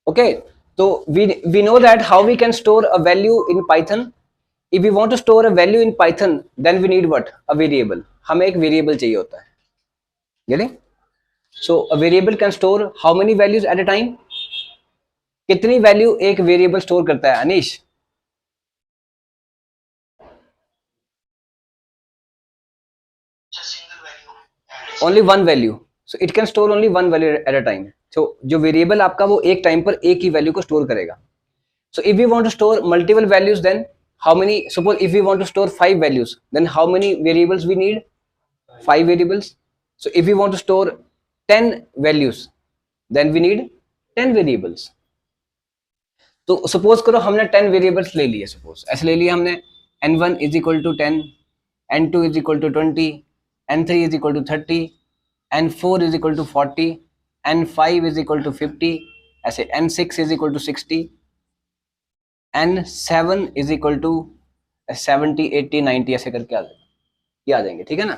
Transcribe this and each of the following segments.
Okay, तो we know that how we can store a value in Python. If we want to store a value in Python, then we need what? A variable. हमें एक variable चाहिए होता है, getting? So a variable can store how many values at a time? कितनी value एक variable store करता है Anish? Only one value, so it can store only one value at a time. So जो वेरिएबल आपका वो एक टाइम पर एक ही वैल्यू को स्टोर करेगा. So if you want to store multiple values, then how many? Suppose if you want to store 5 values, then how many variables we need? 5 variables. So if you want to store 10 values, then we need 10 variables. तो suppose करो हमने 10 variables ले लिए, suppose ऐसे ले लिया हमने, n1 is equal to 10, n2 is equal to 20, n3 is equal to 30, n4 is equal to 40, n5 is equal to 50, ऐसे n6 is equal to 60, n7 is equal to 70, 80, 90, ऐसे करके आ जाएंगे, ठीक है ना.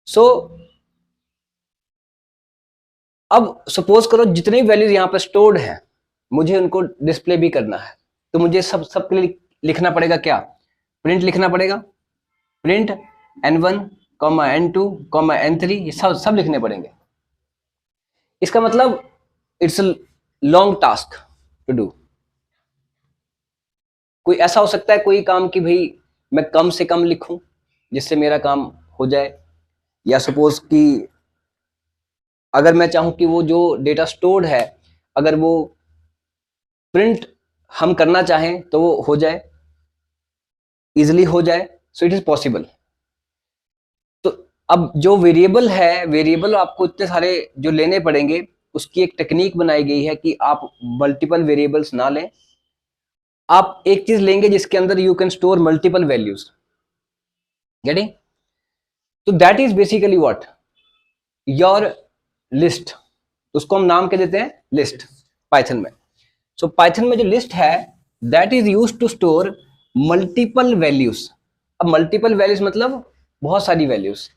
सो अब सपोज करो जितने वैल्यूज यहाँ पे स्टोर्ड हैं, मुझे उनको डिस्प्ले भी करना है, तो मुझे सब के लिए लिखना पड़ेगा क्या? प्रिंट लिखना पड़ेगा. प्रिंट n1, n2, n3, ये सब लिखने पड़ेंगे. इसका मतलब it's a long task to do. कोई ऐसा हो सकता है कोई काम कि भाई मैं कम से कम लिखूं जिससे मेरा काम हो जाए, या सपोज कि अगर मैं चाहूं कि वो जो डेटा स्टोर्ड है अगर वो प्रिंट हम करना चाहें तो वो हो जाए, इजिली हो जाए. So it is possible. तो अब जो वेरिएबल है, वेरिएबल आपको इतने सारे जो लेने पड़ेंगे, उसकी एक टेक्निक बनाई गई है कि आप मल्टीपल वेरिएबल्स ना लें. आप एक चीज लेंगे जिसके अंदर you can store multiple values, getting? तो that is basically what? Your list. उसको हम नाम क्या देते हैं? लिस्ट, पाइथन में. सो पाइथन में जो लिस्ट है, that is used to store multiple values. अब मल्टीपल वैल्यूज मतलब बहुत सारी values,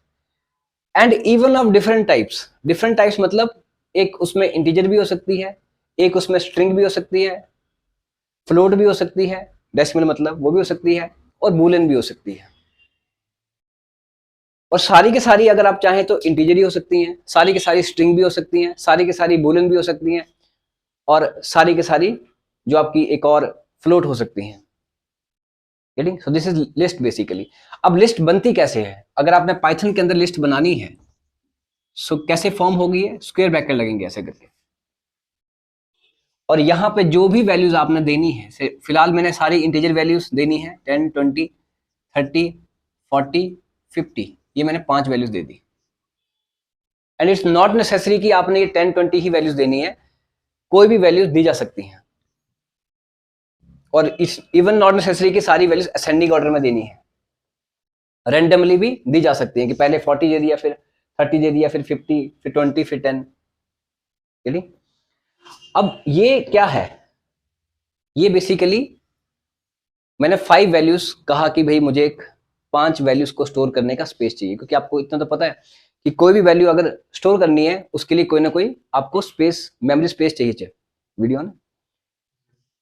and even of different types. Different types मतलब एक उसमें इंटीजर भी हो सकती है, एक उसमें स्ट्रिंग भी हो सकती है, फ्लोट भी हो सकती है, डेसिमल मतलब वो भी हो सकती है, और बूलियन भी हो सकती है. और सारी की सारी अगर आप चाहें तो इंटीजर ही हो सकती हैं, सारी की सारी स्ट्रिंग भी हो सकती हैं, सारी की सारी बूलियन भी हो सकती हैं, और सारी की सारी जो आपकी एक और फ्लोट हो सकती हैं. Getting? So this is list basically. अब लिस्ट बनती कैसे है? अगर आपने पाइथन के अंदर लिस्ट बनानी है, सो कैसे फॉर्म होगी? स्क्वायर ब्रैकेट लगेंगे ऐसे करके, और यहाँ पे जो भी वैल्यूज आपने देनी है, फिलहाल मैंने सारी इंटीजर वैल्यूज देनी है, 10, 20, 30, 40, 50, ये मैंने 5 values they the. And it's not necessary कि आपने ये 10, 20 ही वैल्यूज देनी है, कोई भी वैल्यूज दी जा सकती हैं. और इट्स इवन नॉट नेसेसरी कि सारी वैल्यूज असेंडिंग ऑर्डर में देनी है, रैंडमली भी दी जा सकती है कि पहले 40 दे दिया, फिर 30 दे दिया, फिर 50, फिर 20, फिर 10. चलिए, अब ये क्या है? ये बेसिकली मैंने 5 वैल्यूज कहा कि भाई मुझे एक 5 वैल्यूज को स्टोर करने का स्पेस चाहिए, क्योंकि आपको इतना तो पता है कि कोई भी वैल्यू अगर स्टोर करनी है उसके लिए कोई ना कोई आपको स्पेस, मेमोरी स्पेस चाहिए. वीडियो ना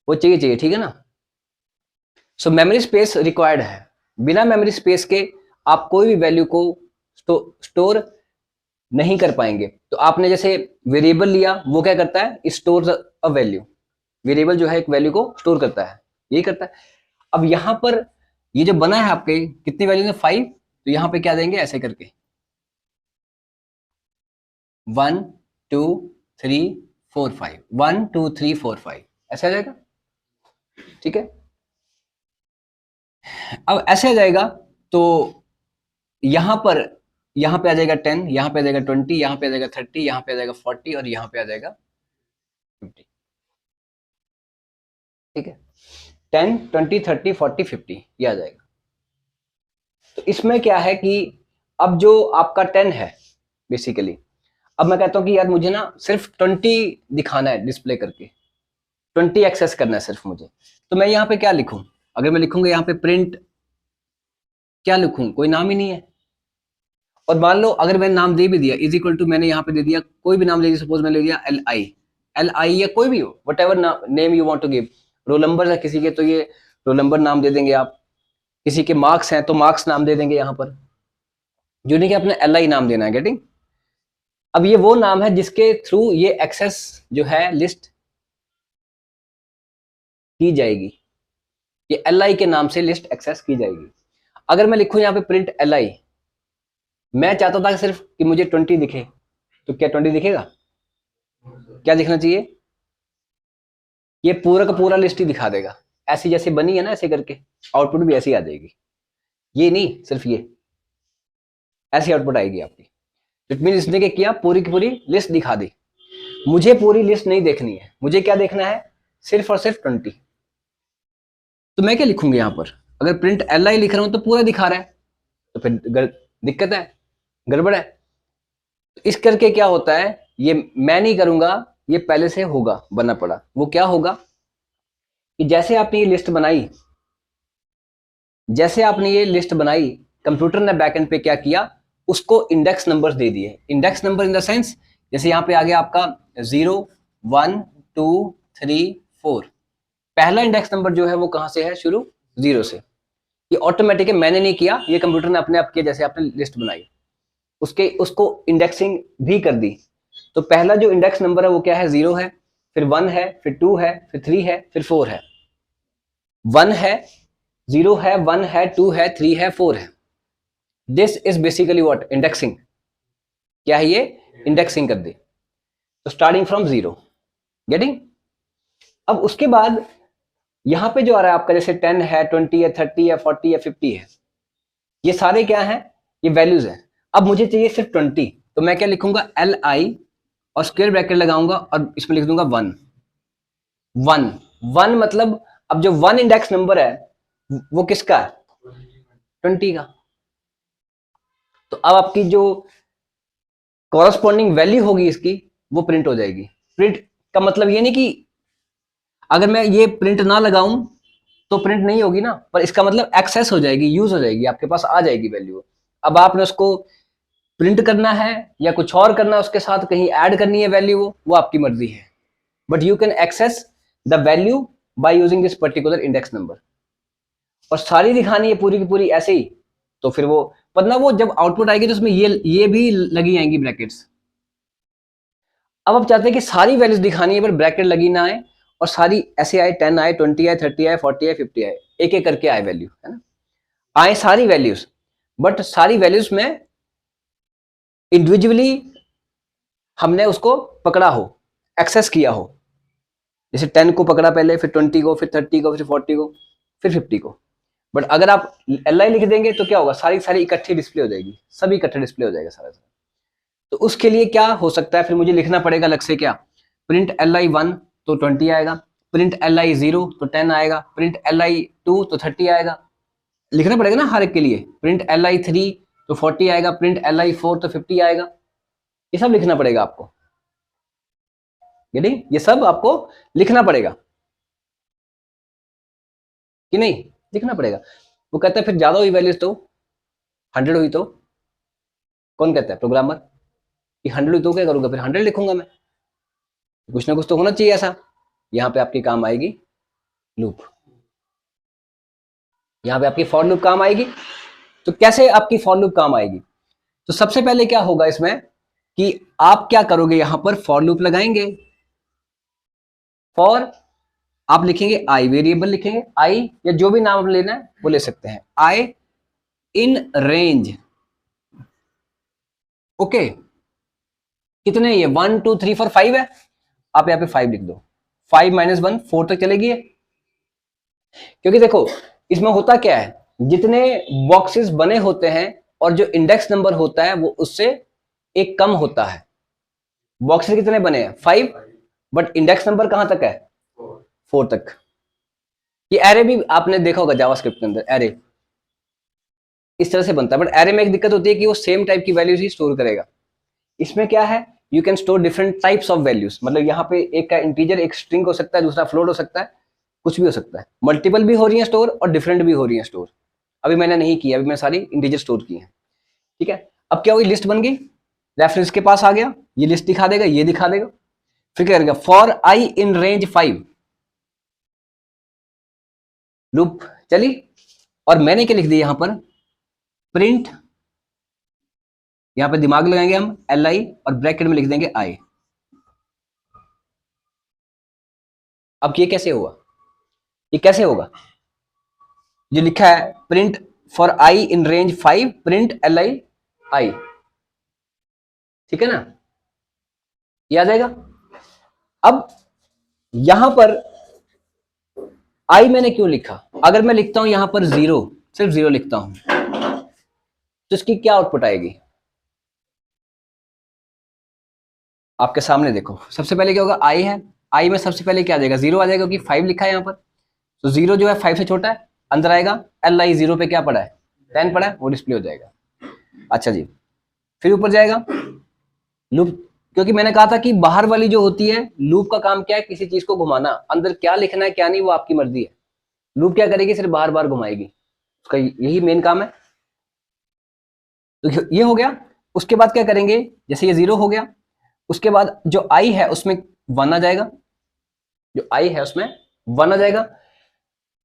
वो चाहिए, ठीक है ना. सो मेमोरी स्पेस रिक्वायर्ड है. बिना मेमोरी स्पेस के आप कोई भी वैल्यू को स्टोर नहीं कर पाएंगे. तो आपने जैसे वेरिएबल लिया, वो क्या करता है? Store a value. वेरिएबल जो है एक वैल्यू को स्टोर करता है, यही करता है. अब यहां पर ये जो बना है आपके कितनी वैल्यू है? 5. तो यहां पे क्या देंगे? ऐसे करके 1, 2, 3, 4, 5, 1, 2, 3, 4, 5, ऐसे आ जाएगा, ठीक है. अब ऐसे आ जाएगा तो यहां पे आ जाएगा 10, यहां पे आ जाएगा 20, यहां पे आ जाएगा 30, यहां पे आ जाएगा 40, और यहां पे आ जाएगा 50. ठीक है, 10, 20, 30, 40, 50 ये आ जाएगा. तो इसमें क्या है कि अब जो आपका 10 है बेसिकली, अब मैं कहता हूं कि यार मुझे ना सिर्फ 20 दिखाना है डिस्प्ले करके, 20 एक्सेस करना है सिर्फ मुझे. तो मैं यहाँ पे क्या लिखूं? अगर मैं लिखूंगा यहाँ पे प्रिंट, क्या लिखूं? कोई नाम ही नहीं है. और मान लो अगर मैंने नाम दे भी दिया, इज इक्वल टू, मैंने यहाँ पे दे दिया कोई भी नाम ले दिया, सपोज मैंने ले दिया LI, LI या कोई भी हो, whatever name you want to give. Roll number है किसी के तो ये रोल नंबर नाम दे देंगे आप, किसी के मार्क्स हैं तो मार्क्स नाम दे देंगे यहाँ पर, जो नहीं कि अपने LI नाम देना है। गेटिंग? अब ये वो नाम है जिसके थ्रू ये एक्सेस जो है लिस्ट की जाएगी, ये LI के नाम से लिस्ट एक्सेस की जाएगी। अगर मैं लिखूं यहाँ पे प्रिंट LI, मैं चाहता था सिर्फ कि मुझे 20 दिखे, तो क्या 20 दिखेगा? क्या दिखना चाहिए? ये पूरा का पूरा लिस्ट ही दिखा देगा, ऐसी जैसे बनी है ना, ऐसे करके आउटपुट भी ऐसी आ जाएगी। ये नहीं, सिर्फ ये ऐसी आउटपुट आएगी आपकी। इट मीन इसने क्या किया, पूरी की पूरी लिस्ट दिखा दी। मुझे पूरी लिस्ट नहीं देखनी है, मुझे क्या देखना है, सिर्फ और सिर्फ 20। तो मैं क्या लिखूंगी यहाँ पर, अगर प्रिंट LI लिख रहा हूं तो पूरा दिखा रहा है, तो फिर दिक्कत है, गड़बड़ है। तो इस करके क्या होता है, ये मैं नहीं करूंगा, ये पहले से होगा बनना पड़ा। वो क्या होगा कि जैसे आपने ये लिस्ट बनाई, जैसे आपने ये लिस्ट बनाई, कंप्यूटर ने बैकएंड पे क्या किया, उसको इंडेक्स नंबर दे दिए। Index number in the sense, जैसे यहाँ पे आ गया आपका 0 1 2 3 4, पहला इंडेक्स नंबर जो है वो कहां से है, शुरू 0 से। ये ऑटोमेटिक है, मैंने नहीं किया, ये कंप्यूटर ने अपने आप किया। जैसे आपने लिस्ट बनाई, उसको इंडेक्सिंग भी कर दी। तो पहला जो इंडेक्स नंबर है वो क्या है, 0 है, फिर 1 है, फिर 2 है, फिर 3 है, फिर 4 है। 1 है, 0 है, 1 है, 2 है, 3 है, 4 है। This is basically what, indexing. क्या है ये, इंडेक्सिंग कर दी। तो स्टार्टिंग फ्रॉम 0, गेटिंग? अब उसके बाद यहां पे जो आ रहा है आपका, जैसे 10 है, 20 है, 30 है, 40 है, 50 है, ये सारे क्या हैं, ये वैल्यूज हैं। अब मुझे चाहिए सिर्फ 20, तो मैं क्या लिखूंगा, LI और स्क्वायर ब्रैकेट लगाऊंगा और इसमें लिख दूंगा 1 1 1, मतलब अब जो 1 इंडेक्स नंबर है वो किसका है, 20 का। तो अब आपकी जो कॉरस्पॉन्डिंग वैल्यू होगी इसकी, वो प्रिंट हो जाएगी। प्रिंट का मतलब ये नहीं कि अगर मैं ये प्रिंट ना लगाऊं तो प्रिंट नहीं होगी ना, पर इसका मतलब एक्सेस हो जाएगी, यूज हो जाएगी, आपके पास आ जाएगी वैल्यू। अब आपने उसको प्रिंट करना है या कुछ और करना है उसके साथ, कहीं ऐड करनी है वैल्यू, वो आपकी मर्जी है। But you can access the value by using this particular index number. और सारी दिखानी है पूरी की पूरी ऐसे ही, तो फिर वो पता, वो जब आउटपुट आएगी तो उसमें ये भी लगी आएंगी ब्रैकेट्स। अब आप चाहते हैं कि सारी वैल्यूज दिखानी है पर ब्रैकेट लगी ना आए, और सारी ऐसे आए, 10 आए, 20 आए, 30 आए, 40 आए, 50 आए, एक एक करके आए वैल्यू, है ना, आए सारी वैल्यूज। बट सारी वैल्यूज में इंडिविजुअली हमने उसको पकड़ा हो, एक्सेस किया हो। जैसे 10 को पकड़ा पहले, फिर 20 को, फिर 30 को, फिर 40 को, फिर 50 को। बट अगर आप LI लिख देंगे तो क्या होगा, सारी सारी इकट्ठी डिस्प्ले हो जाएगी, सभी इकट्ठे डिस्प्ले हो जाएगा सारा। तो उसके लिए क्या हो सकता है, फिर मुझे लिखना पड़ेगा अलग से, क्या, प्रिंट LI 1 तो 20 आएगा, प्रिंट LI 0 तो 10 आएगा, प्रिंट LI 2 तो 30 आएगा। लिखना पड़ेगा ना हर एक के लिए। प्रिंट LI 3 तो 40 आएगा, प्रिंट LI 4 तो 50 आएगा। ये सब लिखना पड़ेगा आपको, ये सब आपको लिखना पड़ेगा कि नहीं, लिखना पड़ेगा। वो कहता है फिर ज्यादा हुई वैल्यूज तो 100 हुई तो, कौन कहता है, प्रोग्रामर, कि 100 हुई तो क्या करूंगा, फिर 100 लिखूंगा मैं। कुछ ना कुछ तो होना चाहिए ऐसा। यहाँ पे आपकी काम आएगी लूप, यहाँ पे आपकी फॉर लूप काम आएगी। तो कैसे आपकी फॉर लूप काम आएगी, तो सबसे पहले क्या होगा इसमें कि आप क्या करोगे, यहां पर फॉर लूप लगाएंगे। फॉर आप लिखेंगे आई, वेरिएबल लिखेंगे आई, या जो भी नाम लेना है वो ले सकते हैं, आई इन रेंज। ओके, कितने, ये 1 2 3 4 5 है, आप यहाँ पे 5 लिख दो। 5 - 1 4 तक चलेगी, क्योंकि देखो इसमें होता क्या है, जितने बॉक्सेस बने होते हैं और जो इंडेक्स नंबर होता है वो उससे एक कम होता है। बॉक्सेस कितने बने हैं, 5, बट इंडेक्स नंबर कहां तक है, 4 तक। ये एरे भी आपने देखा होगा जावास्क्रिप्ट के अंदर, एरे इस तरह से बनता है। बट एरे में एक दिक्कत होती है कि वो सेम टाइप की वैल्यूज ही स्टोर करेगा। इसमें क्या है, you can store different types of values, मतलब यहाँ पे एक का इंटीजर, एक स्ट्रिंग हो सकता है, दूसरा फ्लोट हो सकता है, कुछ भी हो सकता है। मल्टीपल भी हो रही है स्टोर और डिफरेंट भी हो रही है स्टोर। अभी मैंने नहीं किया, अभी मैंने सारी इंटीजर स्टोर की है, ठीक है। अब क्या हुई, लिस्ट बन गई, रेफरेंस के पास आ गया, ये लिस्ट दिखा देगा, ये दिखा देगा। फिर क्या करेगा, for I in range 5, loop चली, और मैंने क्या लिख दिया यहां पर, प्रिंट, यहां पर दिमाग लगाएंगे हम, एल आई, और ब्रैकेट में लिख देंगे आई। अब ये कैसे हुआ, ये कैसे होगा, जो लिखा है print for I in range 5 print L I I, ठीक है ना, ये आ जाएगा। अब यहां पर आई मैंने क्यों लिखा, अगर मैं लिखता हूं यहां पर 0, सिर्फ 0 लिखता हूं, तो इसकी क्या आउटपुट आएगी, आपके सामने देखो। सबसे पहले क्या होगा, आई है, आई में सबसे पहले क्या आ जाएगा, 0 आ जाएगा, क्योंकि 5 लिखा है यहां पर, तो 0 जो है 5 से छोटा है, अंदर आएगा, एल आई 0 पे क्या पड़ा है, 10 पड़ा है, वो डिस्प्ले हो जाएगा। अच्छा जी, फिर ऊपर जाएगा लूप, क्योंकि मैंने कहा था कि बाहर वाली जो होती है लूप का काम क्या है, किसी चीज को घुमाना, अंदर क्या लिखना है क्या नहीं वो आपकी मर्जी है, लूप क्या करेगी, सिर्फ बार बार घुमाएगी, उसका यही मेन काम है। तो ये हो गया। उसके बाद क्या करेंगे, जैसे ये 0 हो गया, उसके बाद जो आई है उसमें 1 आ जाएगा, जो आई है उसमें 1 आ जाएगा,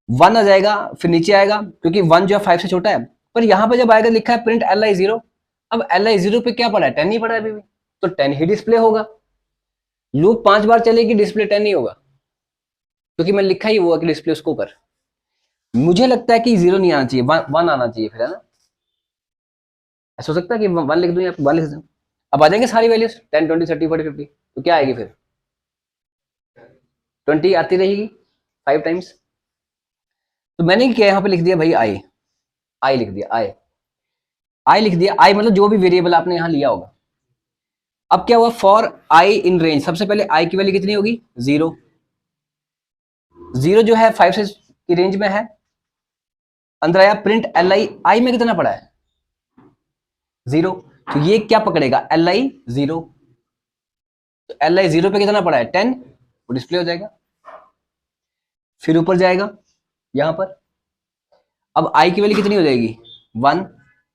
1 आ जाएगा, फिर नीचे आएगा, क्योंकि 1 जो है 5 से छोटा है, पर यहां पर जब आएगा लिखा है प्रिंट एल आई 0, अब एल आई 0 पे क्या पड़ा है, 10 ही पड़ा है अभी भी, तो 10 ही डिस्प्ले होगा, लूप 5 बार चलेगी, डिस्प्ले 10 ही होगा, क्योंकि मैं लिखा ही हुआ कि डिस्प्ले उसको ऊपर। मुझे लगता है कि 0 नहीं आना चाहिए, 1 आना चाहिए फिर, है ना, ऐसा हो सकता है कि 1 लिख दूं या 1 लिख दूं। अब आ जाएंगे सारी वैल्यूज 10 20 30 40 50, तो क्या आएगी फिर, 20 आती रहेगी 5 टाइम्स। तो मैंने क्या यहाँ पे लिख दिया भाई आई, आई लिख दिया, आई, आई लिख दिया, आई मतलब जो भी वेरिएबल आपने यहाँ लिया होगा। अब क्या हुआ, फॉर आई इन रेंज, सबसे पहले आई की वैल्यू कितनी होगी, 0, 0 जो है 5 से की रेंज में है, अंदर आया प्रिंट एल आई, आई में कितना पड़ा है 0, तो ये क्या पकड़ेगा, एल आई 0, तो एल आई 0 पे कितना पड़ा है 10, वो डिस्प्ले हो जाएगा। फिर ऊपर जाएगा यहां पर, अब आई की वैल्यू कितनी हो जाएगी 1,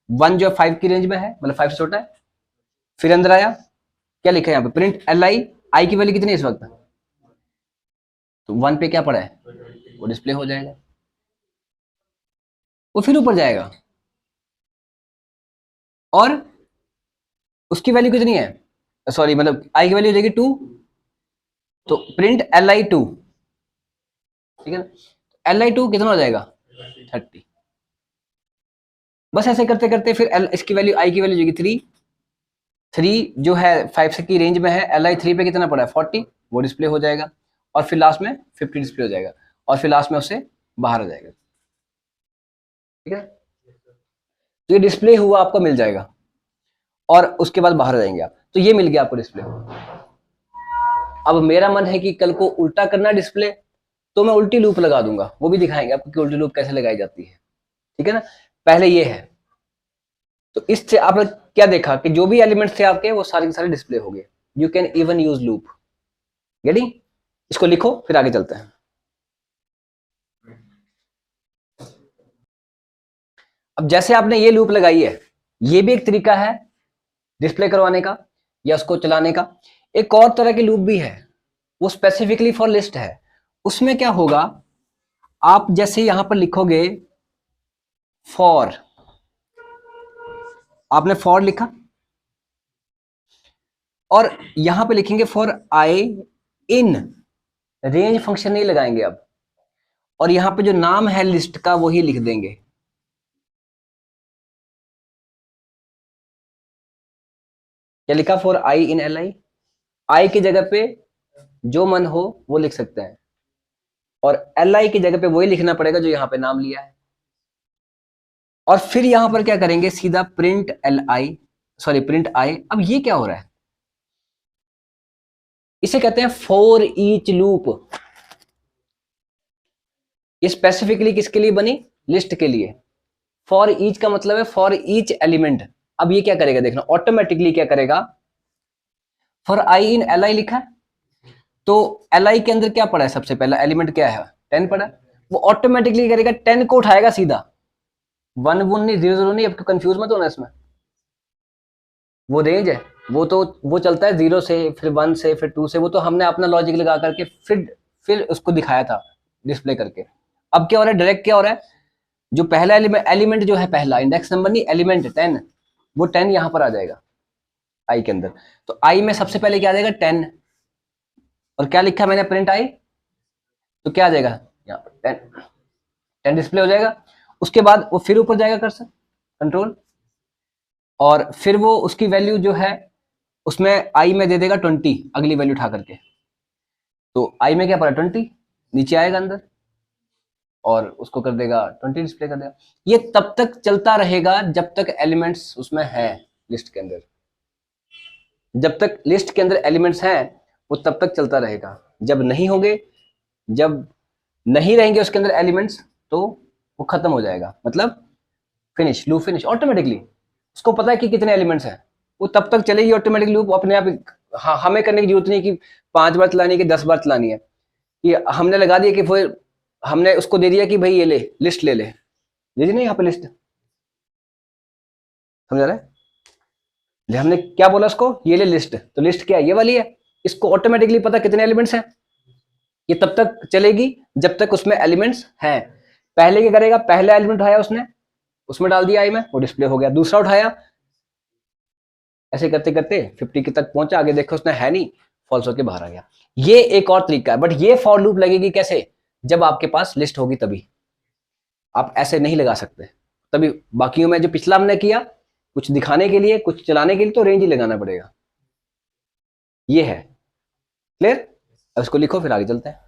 1 जो 5 की रेंज में है, मतलब 5 से छोटा है, फिर अंदर आया, क्या लिखा है यहाँ पे, प्रिंट एल आई, आई की वैल्यू कितनी है इस वक्त, तो 1 पे क्या पड़ा है, वो डिस्प्ले हो जाएगा। वो फिर ऊपर जाएगा, और उसकी वैल्यू कितनी है, सॉरी मतलब आई की वैल्यू हो जाएगी 2, तो प्रिंट एल आई 2, ठीक है ना, एल आई 2 कितना हो जाएगा 30। बस ऐसे करते करते फिर इसकी वैल्यू, आई की वैल्यू हो जाएगी 3, 3 जो है 5 की रेंज में है, एल आई 3 पे कितना पड़ा है 40, वो डिस्प्ले हो जाएगा, और फिर लास्ट में 50 डिस्प्ले हो जाएगा, और फिर लास्ट में उससे बाहर आ जाएगा, ठीक है। तो ये डिस्प्ले हुआ आपको मिल जाएगा, और उसके बाद बाहर आ जाएंगे आप, तो ये मिल गया आपको डिस्प्ले। अब मेरा मन है कि कल को उल्टा करना डिस्प्ले, तो मैं उल्टी लूप लगा दूंगा, वो भी दिखाएंगे आपको कि उल्टी लूप कैसे लगाई जाती है, ठीक है ना। पहले ये है, तो इससे आपने क्या देखा कि जो भी एलिमेंट्स थे आपके वो सारे के सारे डिस्प्ले हो गए, you can even use loop, getting. इसको लिखो फिर आगे चलते हैं। अब जैसे आपने ये लूप लगाई है, ये भी एक तरीका है डिस्प्ले करवाने का या उसको चलाने का। एक और तरह की लूप भी है, वो स्पेसिफिकली फॉर लिस्ट है। उसमें क्या होगा, आप जैसे यहां पर लिखोगे फॉर, आपने फॉर लिखा, और यहां पे लिखेंगे for I in range, function नहीं लगाएंगे अब, और यहां पे जो नाम है लिस्ट का वही लिख देंगे। क्या लिखा, for I in L I, आई की जगह पे जो मन हो वो लिख सकते हैं, और एल आई की जगह पे वही लिखना पड़ेगा जो यहां पे नाम लिया है। और फिर यहां पर क्या करेंगे, सीधा print L I, sorry print I. अब ये क्या हो रहा है, इसे कहते हैं फॉर ईच लूप। ये स्पेसिफिकली किसके लिए बनी, लिस्ट के लिए। फॉर ईच का मतलब है फॉर ईच एलिमेंट। अब ये क्या करेगा, देखना ऑटोमेटिकली क्या करेगा, for I in L I लिखा है, तो एल आई के अंदर क्या पड़ा है, सबसे पहला एलिमेंट क्या है 10 पड़ा है, वो ऑटोमेटिकली करेगा 10 को उठाएगा सीधा, 1 1 नहीं 0 0 नहीं, अब कंफ्यूज मत होना इसमें, वो रेंज है, वो चलता है 0 से, फिर 1 से, फिर 2 से, वो तो हमने अपना लॉजिक लगा करके फिर उसको दिखाया था डिस्प्ले करके। अब क्या हो रहा है, डायरेक्ट क्या हो रहा है, जो पहला एलिमेंट जो है, पहला इंडेक्स नंबर नहीं, एलिमेंट 10, वो 10 यहां पर आ जाएगा आई के अंदर। तो आई में सबसे पहले क्या आ जाएगा, 10, और क्या लिखा मैंने, प्रिंट आई, तो क्या आ जाएगा यहाँ पर 10 डिस्प्ले हो जाएगा। उसके बाद वो फिर ऊपर जाएगा कर्सर, कंट्रोल, और फिर वो उसकी वैल्यू जो है उसमें आई में दे देगा 20, अगली वैल्यू उठा करके। तो आई में क्या पड़ा, 20, नीचे आएगा अंदर और उसको कर देगा 20 डिस्प्ले कर देगा। ये तब तक चलता रहेगा जब तक एलिमेंट्स उसमें है लिस्ट के अंदर। जब तक लिस्ट के अंदर एलिमेंट्स हैं वो तब तक चलता रहेगा। जब नहीं होंगे, जब नहीं रहेंगे उसके अंदर एलिमेंट्स, तो वो खत्म हो जाएगा, मतलब फिनिश, लूप फिनिश ऑटोमेटिकली। उसको पता है कि कितने एलिमेंट्स हैं, वो तब तक चलेगी ऑटोमेटिक लूप अपने आप। हाँ, हमें करने की जरूरत नहीं कि 5 बार चलानी है कि 10 बार चलानी है, कि हमने लगा दिया कि फिर हमने उसको दे दिया कि भाई ये ले लिस्ट, ले दे दी नहीं यहाँ पे लिस्ट, समझ रहा है। हमने क्या बोला उसको, ये ले लिस्ट, तो लिस्ट क्या है, ये वाली है। इसको ऑटोमेटिकली पता कितने एलिमेंट्स हैं, ये तब तक चलेगी जब तक उसमें एलिमेंट्स हैं। पहले क्या करेगा, पहला एलिमेंट उठाया उसने, उसमें डाल दिया आई में, वो डिस्प्ले हो गया। दूसरा उठाया, ऐसे करते करते 50 के तक पहुंचा, आगे देखो उसने है नहीं, फॉल्स होके बाहर आ गया। ये एक और तरीका है, बट ये फॉर लूप लगेगी कैसे, जब आपके पास लिस्ट होगी तभी। आप ऐसे नहीं लगा सकते तभी। बाकियों में जो पिछला हमने किया, कुछ दिखाने के लिए, कुछ चलाने के लिए, तो रेंज ही लगाना पड़ेगा। ये है क्लियर। अब इसको लिखो, फिर आगे चलते हैं।